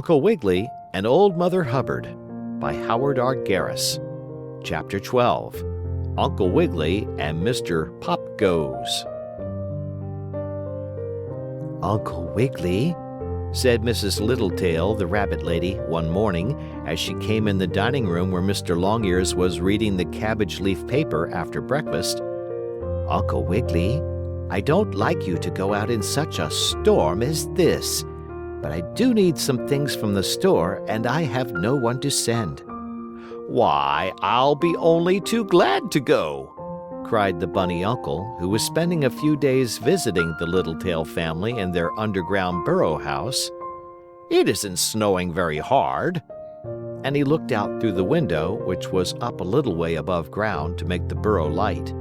Uncle Wiggily and Old Mother Hubbard by Howard R. Garris. Chapter 12. Uncle Wiggily and Mr. Pop Goes. "Uncle Wiggily," said Mrs. Littletail, the rabbit lady, one morning as she came in the dining room where Mr. Longears was reading the cabbage leaf paper after breakfast. "Uncle Wiggily, I don't like you to go out in such a storm as this, but I do need some things from the store and I have no one to send." "Why, I'll be only too glad to go," cried the bunny uncle, who was spending a few days visiting the Littletail family in their underground burrow house. "It isn't snowing very hard." And he looked out through the window, which was up a little way above ground to make the burrow light.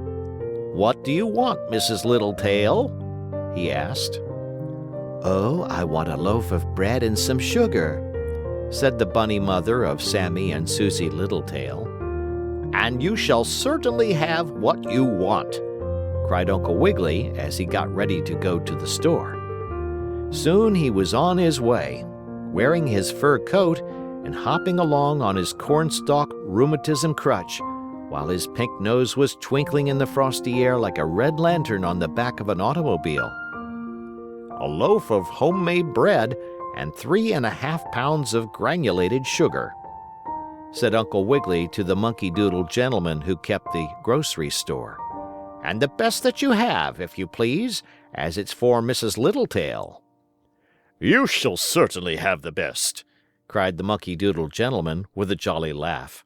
"What do you want, Mrs. Littletail?" he asked. "Oh, I want a loaf of bread and some sugar," said the bunny mother of Sammie and Susie Littletail. "And you shall certainly have what you want," cried Uncle Wiggily as he got ready to go to the store. Soon he was on his way, wearing his fur coat and hopping along on his cornstalk rheumatism crutch, while his pink nose was twinkling in the frosty air like a red lantern on the back of an automobile. "A loaf of homemade bread and 3½ pounds of granulated sugar," said Uncle Wiggily to the monkey doodle gentleman who kept the grocery store. "And the best that you have, if you please, as it's for Mrs. Littletail." "You shall certainly have the best," cried the monkey doodle gentleman with a jolly laugh.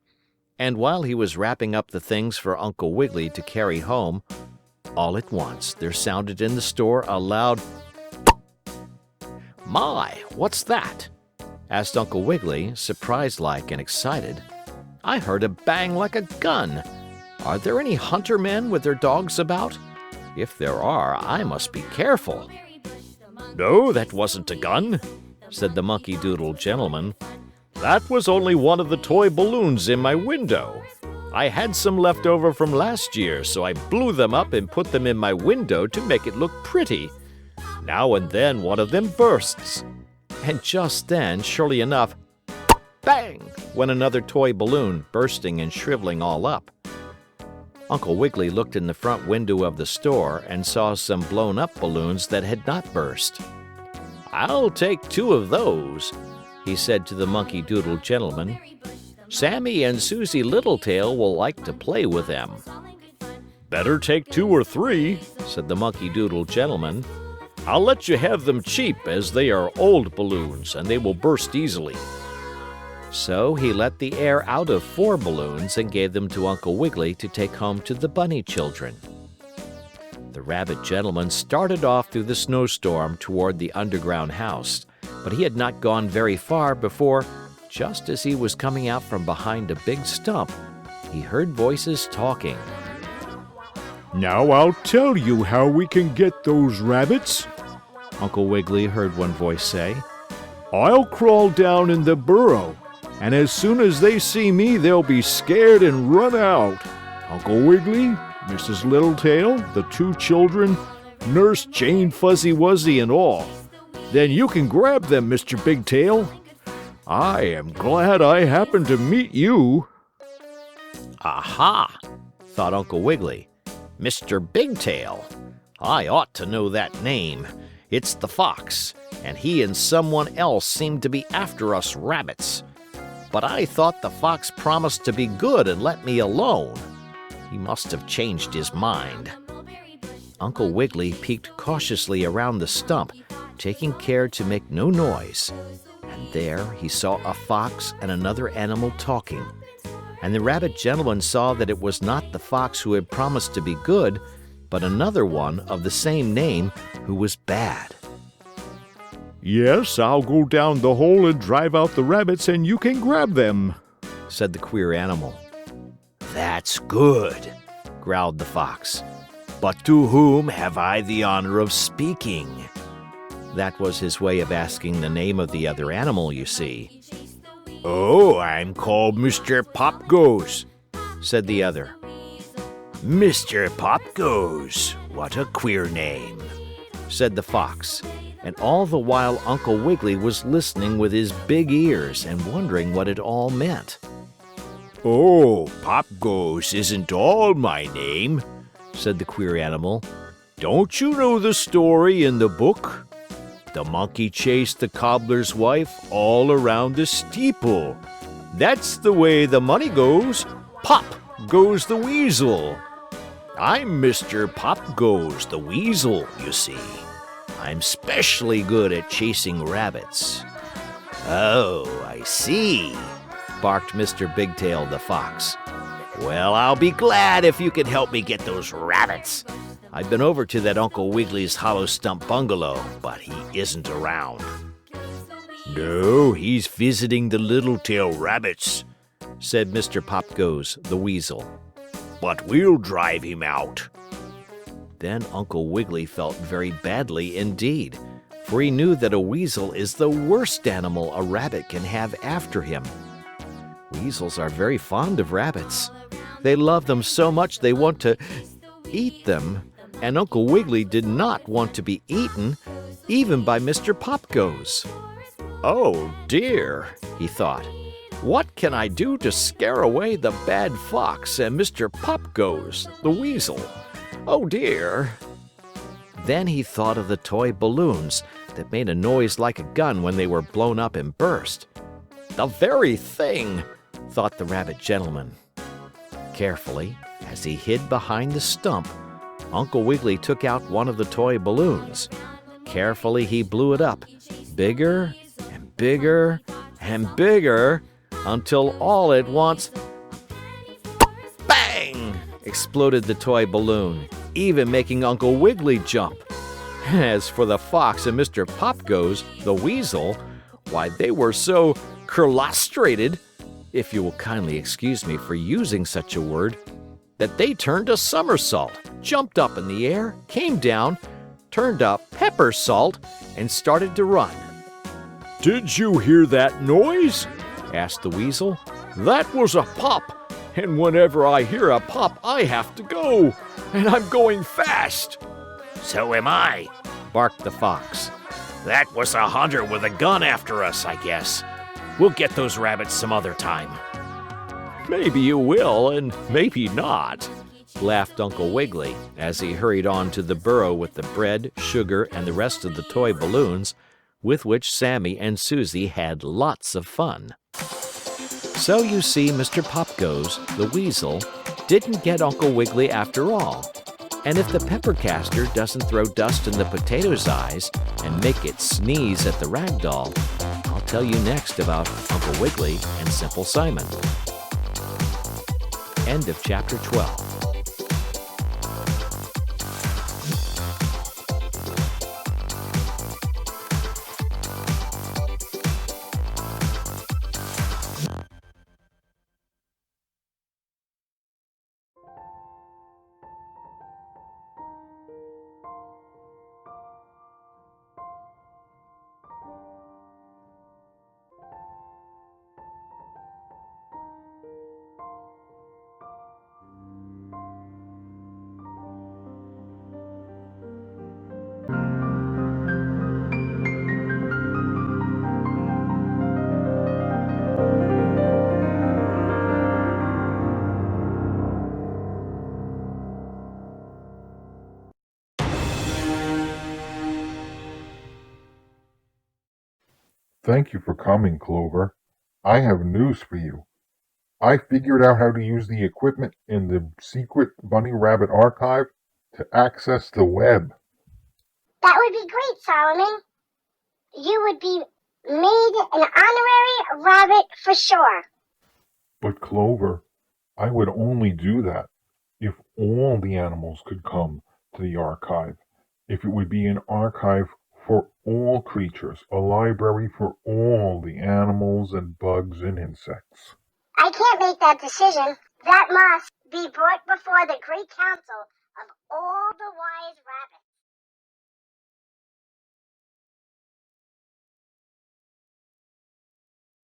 And while he was wrapping up the things for Uncle Wiggily to carry home, all at once there sounded in the store a loud "My, what's that?" asked Uncle Wiggily, surprised-like and excited. "I heard a bang like a gun. Are there any hunter men with their dogs about? If there are, I must be careful." "No, that wasn't a gun," said the monkey doodle gentleman. "That was only one of the toy balloons in my window. I had some left over from last year, so I blew them up and put them in my window to make it look pretty. Now and then one of them bursts." And just then, surely enough, bang, went another toy balloon, bursting and shriveling all up. Uncle Wiggily looked in the front window of the store and saw some blown-up balloons that had not burst. "I'll take 2 of those," he said to the monkey doodle gentleman. "Sammie and Susie Littletail will like to play with them." "Better take 2 or 3, said the monkey doodle gentleman. "I'll let you have them cheap, as they are old balloons and they will burst easily." So he let the air out of 4 balloons and gave them to Uncle Wiggily to take home to the bunny children. The rabbit gentleman started off through the snowstorm toward the underground house, but he had not gone very far before, just as he was coming out from behind a big stump, he heard voices talking. "Now I'll tell you how we can get those rabbits," Uncle Wiggily heard one voice say. "I'll crawl down in the burrow, and as soon as they see me, they'll be scared and run out. Uncle Wiggily, Mrs. Littletail, the 2 children, Nurse Jane Fuzzy Wuzzy and all. Then you can grab them, Mr. Bigtail. I am glad I happened to meet you." "Aha!" thought Uncle Wiggily. "Mr. Bigtail. I ought to know that name. It's the fox, and he and someone else seem to be after us rabbits. But I thought the fox promised to be good and let me alone. He must have changed his mind." Uncle Wiggily peeked cautiously around the stump, taking care to make no noise. And there he saw a fox and another animal talking. And the rabbit gentleman saw that it was not the fox who had promised to be good, but another one of the same name who was bad. "Yes, I'll go down the hole and drive out the rabbits and you can grab them," said the queer animal. "That's good," growled the fox. "But to whom have I the honor of speaking?" That was his way of asking the name of the other animal, you see. "Oh, I'm called Mr. Pop Goes," said the other. "Mr. Pop Goes, what a queer name," said the fox. and all the while Uncle Wiggily was listening with his big ears and wondering what it all meant. "Oh, Pop Goes isn't all my name," said the queer animal. "Don't you know the story in the book? The monkey chased the cobbler's wife all around the steeple. That's the way the money goes. Pop goes the weasel. I'm Mr. Pop Goes the Weasel, you see. I'm specially good at chasing rabbits." "Oh, I see," barked Mr. Bigtail the fox. "Well, I'll be glad if you can help me get those rabbits. I've been over to that Uncle Wiggily's hollow stump bungalow, but he isn't around." "No, he's visiting the little-tail rabbits," said Mr. Pop Goes the Weasel. "But we'll drive him out." Then Uncle Wiggily felt very badly indeed, for he knew that a weasel is the worst animal a rabbit can have after him. Weasels are very fond of rabbits. They love them so much they want to eat them, and Uncle Wiggily did not want to be eaten, even by Mr. Pop Goes. "Oh dear," he thought. "What can I do to scare away the bad fox and Mr. Pop Goes, the weasel? Oh dear." Then he thought of the toy balloons that made a noise like a gun when they were blown up and burst. "The very thing," thought the rabbit gentleman. Carefully, as he hid behind the stump, Uncle Wiggily took out one of the toy balloons. Carefully he blew it up, bigger and bigger and bigger, until all at once, bang! Exploded the toy balloon, even making Uncle Wiggily jump. As for the fox and Mr. Pop Goes, the weasel, why, they were so curlustrated, if you will kindly excuse me for using such a word, that they turned a somersault, jumped up in the air, came down, turned a pepper salt, and started to run. "Did you hear that noise?" asked the weasel. "That was a pop, and whenever I hear a pop, I have to go, and I'm going fast." "So am I," barked the fox. "That was a hunter with a gun after us, I guess. We'll get those rabbits some other time." "Maybe you will, and maybe not," laughed Uncle Wiggily as he hurried on to the burrow with the bread, sugar, and the rest of the toy balloons, with which Sammy and Susie had lots of fun. So you see, Mr. Pop Goes, the weasel, didn't get Uncle Wiggily after all. And if the pepper caster doesn't throw dust in the potato's eyes and make it sneeze at the rag doll, I'll tell you next about Uncle Wiggily and Simple Simon. End of chapter 12. Thank you for coming, Clover. I have news for you. I figured out how to use the equipment in the secret Bunny Rabbit archive to access the web. That would be great, Solomon. You would be made an honorary rabbit for sure. But Clover, I would only do that if all the animals could come to the archive. If it would be an archive for all creatures, a library for all the animals and bugs and insects. I can't make that decision. That must be brought before the great council of all the wise rabbits.